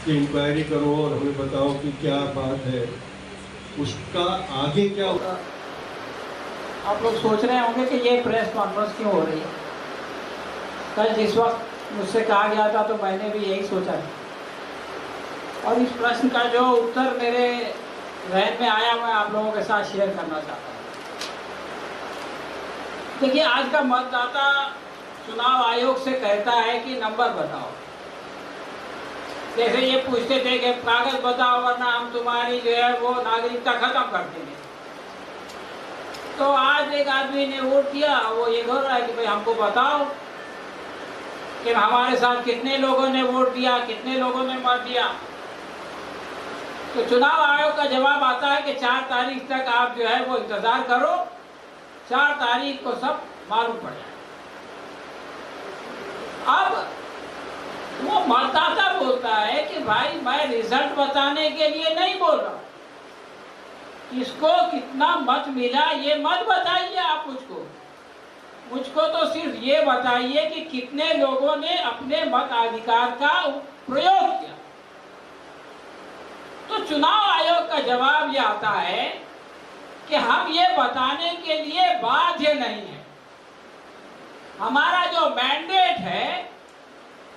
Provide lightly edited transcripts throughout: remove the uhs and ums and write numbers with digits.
कि इंक्वायरी करो और हमें बताओ कि क्या बात है, उसका आगे क्या होगा। आप लोग सोच रहे होंगे कि ये प्रेस कॉन्फ्रेंस क्यों हो रही है। कल जिस वक्त मुझसे कहा गया था तो मैंने भी यही सोचा था, और इस प्रश्न का जो उत्तर मेरे जहन में आया मैं आप लोगों के साथ शेयर करना चाहता हूँ। देखिए, आज का मतदाता चुनाव आयोग से कहता है कि नंबर बताओ। जैसे ये पूछते थे कि कागज बताओ वरना हम तुम्हारी जो है वो नागरिकता खत्म कर देंगे। तो आज एक आदमी ने वोट किया, वो ये बोल रहा है कि भाई हमको बताओ कि हमारे साथ कितने लोगों ने वोट दिया, कितने लोगों ने मत दिया। तो चुनाव आयोग का जवाब आता है कि 4 तारीख तक आप जो है वो इंतजार करो, 4 तारीख को सब मालूम पड़ जाए। अब वो मतदाता बोलता है कि भाई मैं रिजल्ट बताने के लिए नहीं बोल रहा, किसको कितना मत मिला ये मत बताइए आप मुझको तो सिर्फ ये बताइए कि कितने लोगों ने अपने मताधिकार का प्रयोग किया। तो चुनाव आयोग का जवाब ये आता है कि हम ये बताने के लिए बाध्य नहीं है। हमारा जो मैंडेट है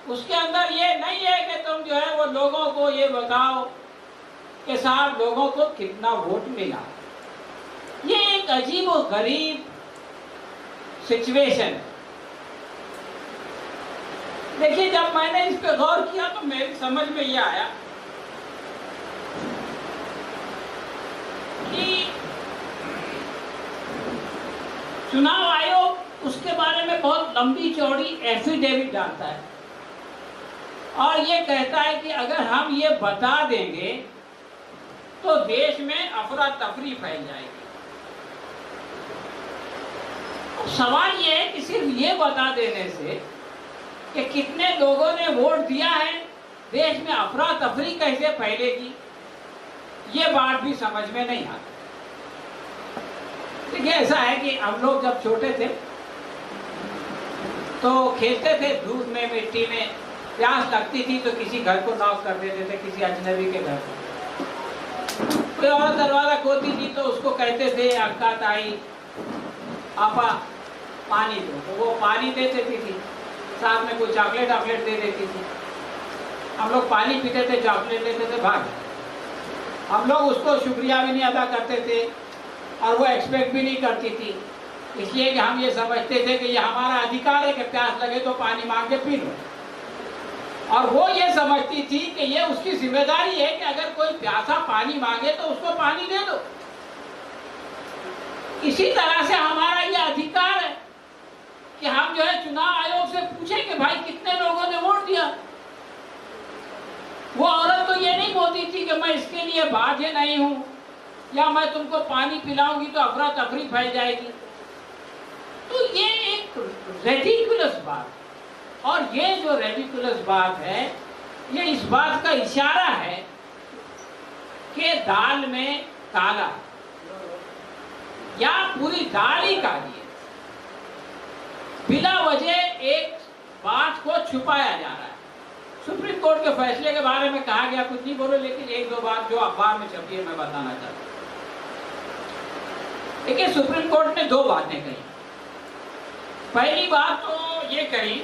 उसके अंदर ये नहीं है कि तुम जो है वो लोगों को ये बताओ कि साहब लोगों को कितना वोट मिला। ये एक अजीब और गरीब सिचुएशन है। देखिए, जब मैंने इस पे गौर किया तो मेरी समझ में ये आया कि चुनाव आयोग उसके बारे में बहुत लंबी चौड़ी एफिडेविट डालता है और ये कहता है कि अगर हम ये बता देंगे तो देश में अफरा तफरी फैल जाएगी। सवाल ये है कि सिर्फ ये बता देने से कि कितने लोगों ने वोट दिया है, देश में अफरा तफरी कैसे फैलेगी, ये बात भी समझ में नहीं आती। देखिए, ऐसा है कि हम लोग जब छोटे थे तो खेलते थे धूप में, मिट्टी में, प्यास लगती थी तो किसी घर को नॉक कर देते थे, किसी अजनबी के घर को। कोई औरत दरवाजा खोलती थी तो उसको कहते थे अक्का ताई आपा पानी दो, तो वो पानी दे देती थी, साथ में कोई चॉकलेट वॉकलेट दे देती थी। हम लोग पानी पीते थे, चॉकलेट लेते थे, भाग। हम लोग उसको शुक्रिया भी नहीं अदा करते थे और वो एक्सपेक्ट भी नहीं करती थी, इसलिए कि हम ये समझते थे कि ये हमारा अधिकार है कि प्यास लगे तो पानी मांग के पी लो। और वो ये समझती थी कि ये उसकी जिम्मेदारी है कि अगर कोई प्यासा पानी मांगे तो उसको पानी दे दो। इसी तरह से हमारा ये अधिकार है कि हम जो है चुनाव आयोग से पूछें कि भाई कितने लोगों ने वोट दिया। वो औरत तो ये नहीं बोलती थी कि मैं इसके लिए बाध्य नहीं हूं या मैं तुमको पानी पिलाऊंगी तो अफरा तफरी फैल जाएगी। तो ये एक रेडिकुलस बात, और ये जो रेडिकुलस बात है ये इस बात का इशारा है कि दाल में काला या पूरी दाल ही काली है। बिना वजह एक बात को छुपाया जा रहा है। सुप्रीम कोर्ट के फैसले के बारे में कहा गया, कुछ नहीं बोलो, लेकिन एक दो बात जो अखबार में छपी है मैं बताना चाहता हूँ। देखिए, सुप्रीम कोर्ट ने 2 बातें कही। पहली बात तो ये कही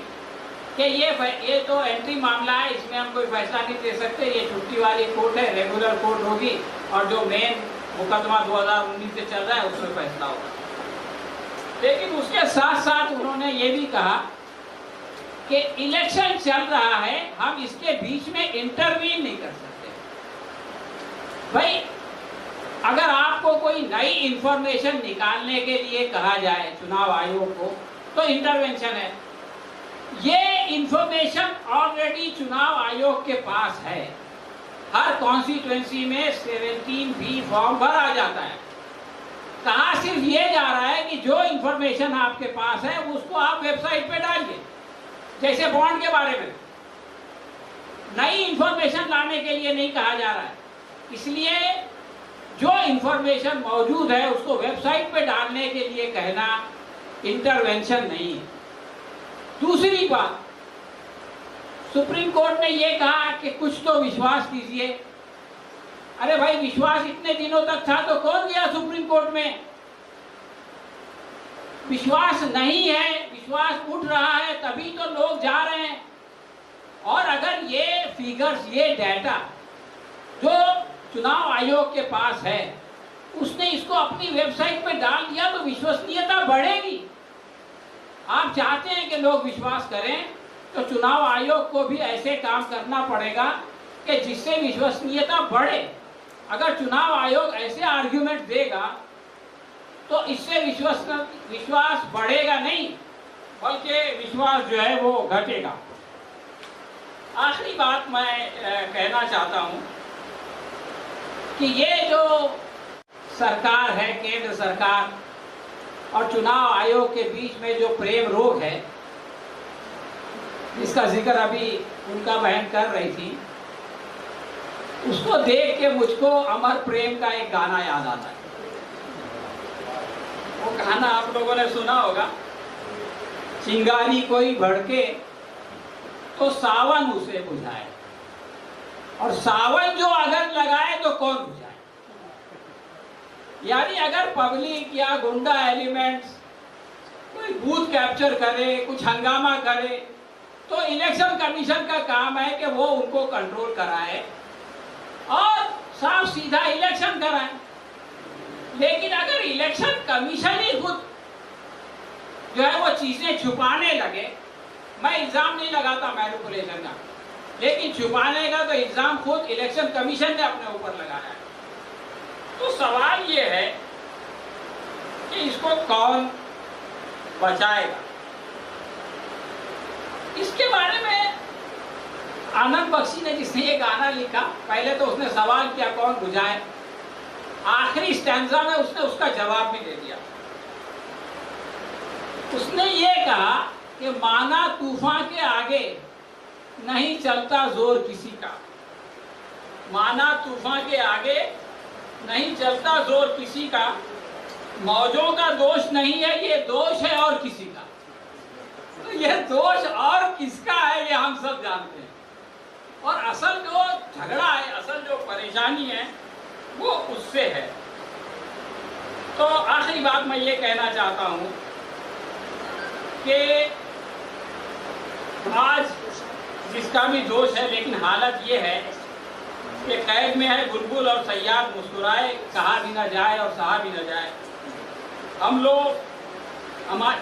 कि ये तो एंट्री मामला है, इसमें हम कोई फैसला नहीं दे सकते, ये छुट्टी वाली कोर्ट है, रेगुलर कोर्ट होगी और जो मेन मुकदमा 2019 से चल रहा है उसमें फैसला होगा। लेकिन उसके साथ साथ उन्होंने ये भी कहा कि इलेक्शन चल रहा है, हम इसके बीच में इंटरवीन नहीं कर सकते। भाई, अगर आपको कोई नई इंफॉर्मेशन निकालने के लिए कहा जाए चुनाव आयोग को तो इंटरवेंशन है। ये इंफॉर्मेशन ऑलरेडी चुनाव आयोग के पास है। हर कॉन्स्टिट्यूएंसी में 17B फॉर्म भरा जाता है। कहा सिर्फ ये जा रहा है कि जो इंफॉर्मेशन आपके पास है उसको आप वेबसाइट पे डालिए। जैसे बॉन्ड के बारे में नई इंफॉर्मेशन लाने के लिए नहीं कहा जा रहा है, इसलिए जो इंफॉर्मेशन मौजूद है उसको वेबसाइट पे डालने के लिए कहना इंटरवेंशन नहीं है। दूसरी बात, सुप्रीम कोर्ट ने ये कहा कि कुछ तो विश्वास कीजिए। अरे भाई, विश्वास इतने दिनों तक था तो कौन गया सुप्रीम कोर्ट में? विश्वास नहीं है, विश्वास उठ रहा है, तभी तो लोग जा रहे हैं। और अगर ये फिगर्स, ये डाटा जो चुनाव आयोग के पास है, उसने इसको अपनी वेबसाइट पे डाल दिया तो विश्वसनीयता बढ़ेगी। आप चाहते हैं कि लोग विश्वास करें तो चुनाव आयोग को भी ऐसे काम करना पड़ेगा कि जिससे विश्वसनीयता बढ़े। अगर चुनाव आयोग ऐसे आर्ग्यूमेंट देगा तो इससे विश्वास बढ़ेगा नहीं, बल्कि विश्वास जो है वो घटेगा। आखिरी बात मैं कहना चाहता हूं कि ये जो सरकार है, केंद्र सरकार और चुनाव आयोग के बीच में जो प्रेम रोग है, जिसका जिक्र अभी उनका बहन कर रही थी, उसको देख के मुझको अमर प्रेम का एक गाना याद आता है। वो गाना आप लोगों ने सुना होगा, चिंगारी कोई भड़के तो सावन उसे बुझाए, और सावन जो अगर लगाए तो कौन बुझाए। यानी अगर पब्लिक या गुंडा एलिमेंट्स कोई बूथ कैप्चर करे, कुछ हंगामा करे, तो इलेक्शन कमीशन का काम है कि वो उनको कंट्रोल कराए और साफ सीधा इलेक्शन कराए। लेकिन अगर इलेक्शन कमीशन ही खुद जो है वो चीजें छुपाने लगे, मैं इल्जाम नहीं लगाता मैनिपुलेशन का, लेकिन छुपाने का तो इल्जाम खुद इलेक्शन कमीशन ने अपने ऊपर लगाया है। तो सवाल ये है कि इसको कौन बचाएगा। इसके बारे में आनंद बख्शी ने, जिसने ये गाना लिखा, पहले तो उसने सवाल किया कौन बुझाए, आखिरी स्टैंजा में उसने उसका जवाब भी दे दिया। उसने ये कहा कि माना तूफान के आगे नहीं चलता जोर किसी का, माना तूफान के आगे नहीं चलता जोर किसी का, मौजों का दोष नहीं है, ये दोष है और किसी का। तो ये दोष और किसका है ये हम सब जानते हैं, और असल जो झगड़ा है, असल जो परेशानी है वो उससे है। तो आखिरी बात मैं ये कहना चाहता हूं कि आज जिसका भी दोष है, लेकिन हालत ये है कि कैद में है बुलबुल और सयाद मुस्कुराए, कहा भी ना जाए और सहा भी ना जाए। हम लोग,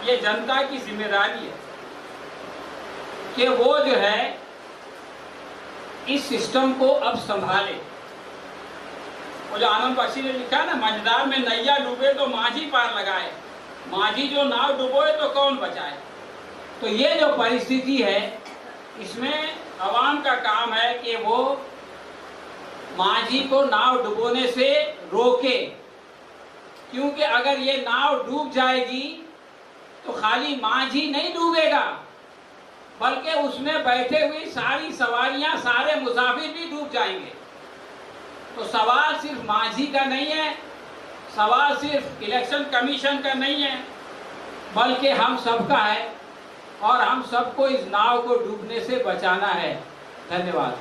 ये जनता की जिम्मेदारी है कि वो जो है इस सिस्टम को अब संभाले। वो जो आनंद बख्शी ने लिखा ना, मझदार में नैया डूबे तो माझी पार लगाए, माझी जो नाव डुबोए तो कौन बचाए। तो ये जो परिस्थिति है, इसमें अवाम का काम है कि वो माझी को नाव डुबोने से रोके, क्योंकि अगर ये नाव डूब जाएगी तो खाली माझी नहीं डूबेगा, बल्कि उसमें बैठे हुई सारी सवारियां, सारे मुसाफिर भी डूब जाएंगे। तो सवाल सिर्फ माझी का नहीं है, सवाल सिर्फ इलेक्शन कमीशन का नहीं है, बल्कि हम सबका है, और हम सबको इस नाव को डूबने से बचाना है। धन्यवाद।